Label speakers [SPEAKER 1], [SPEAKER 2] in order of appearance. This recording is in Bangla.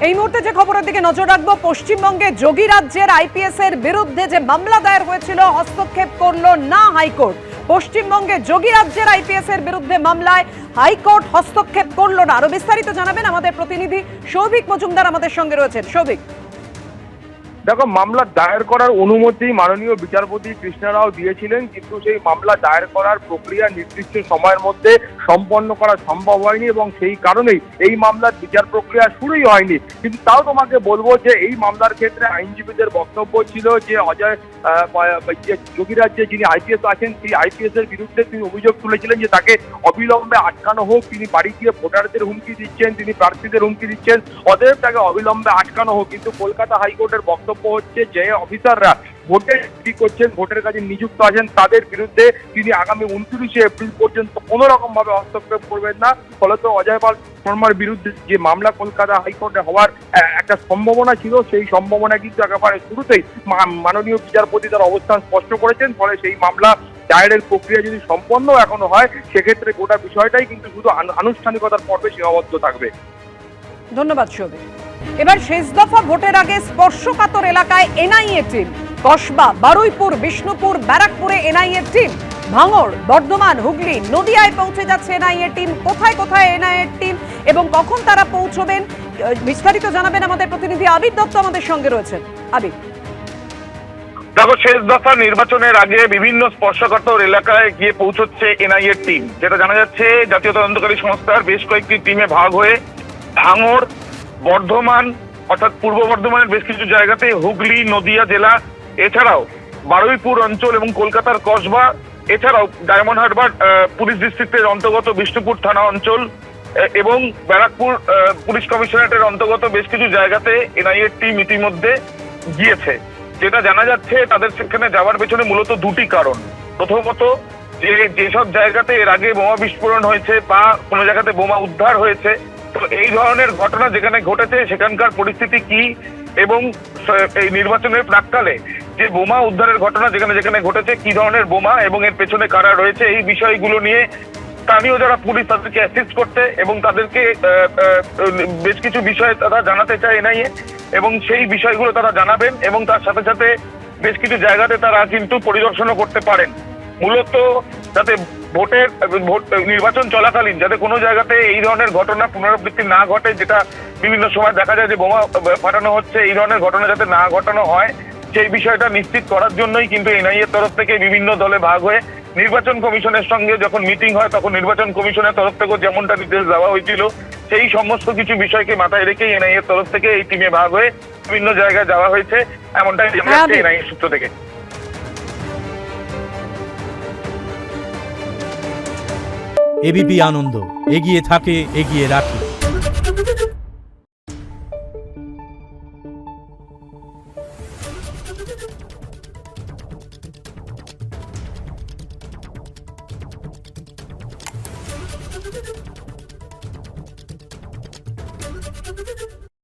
[SPEAKER 1] এই মুহূর্তে যে খবরের দিকে নজর রাখবো, পশ্চিমবঙ্গে যোগী রাজ্যের আইপিএস এর বিরুদ্ধে যে মামলা দায়ের হয়েছিল, হস্তক্ষেপ করলো না হাইকোর্ট। পশ্চিমবঙ্গে যোগী রাজ্যের আইপিএস এর বিরুদ্ধে মামলায় হাইকোর্ট হস্তক্ষেপ করলো না। আরো বিস্তারিত জানাবেন আমাদের প্রতিনিধি সৌভিক মজুমদার আমাদের সঙ্গে রয়েছেন। সৌভিক,
[SPEAKER 2] দেখো, মামলা দায়ের করার অনুমতি মাননীয় বিচারপতি কৃষ্ণা রাও দিয়েছিলেন, কিন্তু সেই মামলা দায়ের করার প্রক্রিয়া নির্দিষ্ট সময়ের মধ্যে সম্পন্ন করা সম্ভব হয়নি এবং সেই কারণেই এই মামলার বিচার প্রক্রিয়া শুরুই হয়নি। কিন্তু তাও তোমাকে বলবো যে এই মামলার ক্ষেত্রে আইনজীবীদের বক্তব্য ছিল যে যোগী রাজ্যে যিনি আইপিএস আছেন, সেই আইপিএস এর বিরুদ্ধে তিনি অভিযোগ তুলেছিলেন যে তাকে অবিলম্বে আটকানো হোক। তিনি বাড়ি গিয়ে ভোটারদের হুমকি দিচ্ছেন, তিনি প্রার্থীদের হুমকি দিচ্ছেন, অতএব তাকে অবিলম্বে আটকানো হোক। কিন্তু কলকাতা হাইকোর্টের বক্তব্য হচ্ছে যে অফিসাররা ভোটের ডিউটি করছেন, ভোটের কাজে নিযুক্ত আছেন, তাদের বিরুদ্ধে তিনি আগামী 29শে এপ্রিল পর্যন্ত কোনো রকম ভাবে হস্তক্ষেপ করবেন না। ফলত অজয় পাল শর্মার বিরুদ্ধে যে মামলা কলকাতা হাইকোর্টে হওয়ার একটা সম্ভাবনা ছিল, সেই সম্ভাবনা কিন্তু একেবারে শুরুতেই মাননীয় বিচারপতি তার অবস্থান স্পষ্ট করেছেন। ফলে সেই মামলা দায়েরের প্রক্রিয়া যদি সম্পন্ন এখনো হয়, সেক্ষেত্রে গোটা বিষয়টাই কিন্তু শুধু আনুষ্ঠানিকতার পর্বে সীমাবদ্ধ থাকবে।
[SPEAKER 1] ধন্যবাদ সৌভিক। এবার শেষ দফা ভোটের আগে স্পর্শকাতর এলাকায় এনআইএ টিম। কসবা, বারুইপুর, বিষ্ণুপুর, ব্যারাকপুরে এনআইএ টিম। ভাঙড়, বর্ধমান, হুগলি, নদিয়ায় পৌঁছে যাচ্ছে এনআইএ টিম। কোথায় কোথায় এনআইএ টিম এবং কখন তারা পৌঁছবেন, বিস্তারিত জানাবেন আমাদের প্রতিনিধি আবির দত্ত আমাদের সঙ্গে রয়েছেন। আবির,
[SPEAKER 3] দেখো, শেষ দফা নির্বাচনের আগে বিভিন্ন স্পর্শকাতর এলাকায় গিয়ে পৌঁছচ্ছে এনআইএ টিম। যেটা জানা যাচ্ছে, জাতীয় তদন্তকারী সংস্থার বেশ কয়েকটি টিমে ভাগ হয়ে ভাঙড়, বর্ধমান অর্থাৎ পূর্ব বর্ধমানের বেশ কিছু জায়গাতে, হুগলি, নদিয়া জেলা, এছাড়াও বারুইপুর অঞ্চল এবং কলকাতার কসবা, এছাড়াও ডায়মন্ড হারবার পুলিশ ডিস্ট্রিক্টের অন্তর্গত বিষ্ণুপুর থানা অঞ্চল এবং ব্যারাকপুর পুলিশ কমিশনারেটের অন্তর্গত বেশ কিছু জায়গাতে এনআইএ টিম ইতিমধ্যে গিয়েছে। যেটা জানা যাচ্ছে, তাদের সেখানে যাওয়ার পেছনে মূলত দুটি কারণ। প্রথমত, যেসব জায়গাতে এর আগে বোমা বিস্ফোরণ হয়েছে বা কোনো জায়গাতে বোমা উদ্ধার হয়েছে, তো এই ধরনের ঘটনা যেখানে ঘটেছে সেখানকার পরিস্থিতি কি, এবং এই নির্বাচনের প্রাক্কালে যে বোমা উদ্ধারের ঘটনা যেখানে যেখানে ঘটেছে, কি ধরনের বোমা এবং এর পেছনে কারা রয়েছে, এই বিষয়গুলো নিয়ে স্থানীয় যারা পুলিশ তাদেরকে অ্যাসিস্ট করতে এবং তাদেরকে বেশ কিছু বিষয়ে তারা জানাতে চায় এনআইএ, এবং সেই বিষয়গুলো তারা জানাবেন এবং তার সাথে সাথে বেশ কিছু জায়গাতে তারা কিন্তু পরিদর্শনও করতে পারেন। মূলত যাতে নির্বাচন চলাকালীন যাতে কোনো জায়গাতে এই ধরনের ঘটনা পুনরাবৃত্তি না ঘটে, যেটা বিভিন্ন সময় দেখা যায় যে বোমা ফাটানো হচ্ছে, এই ধরনের ঘটনা যাতে না ঘটানো হয়, সেই বিষয়টা নিশ্চিত করার জন্যই কিন্তু এনআইএর তরফ থেকে বিভিন্ন দলে ভাগ হয়ে নির্বাচন কমিশনের সঙ্গে যখন মিটিং হয়, তখন নির্বাচন কমিশনের তরফ থেকেও যেমনটা নির্দেশ দেওয়া হয়েছিল, সেই সমস্ত কিছু বিষয়কে মাথায় রেখে এনআইএর তরফ থেকে এই টিমে ভাগ হয়ে বিভিন্ন জায়গায় যাওয়া হয়েছে, এমনটাই জানা যাচ্ছে এনআইএর সূত্র থেকে।
[SPEAKER 4] এবিপি আনন্দ, এগিয়ে থাকে, এগিয়ে রাখে।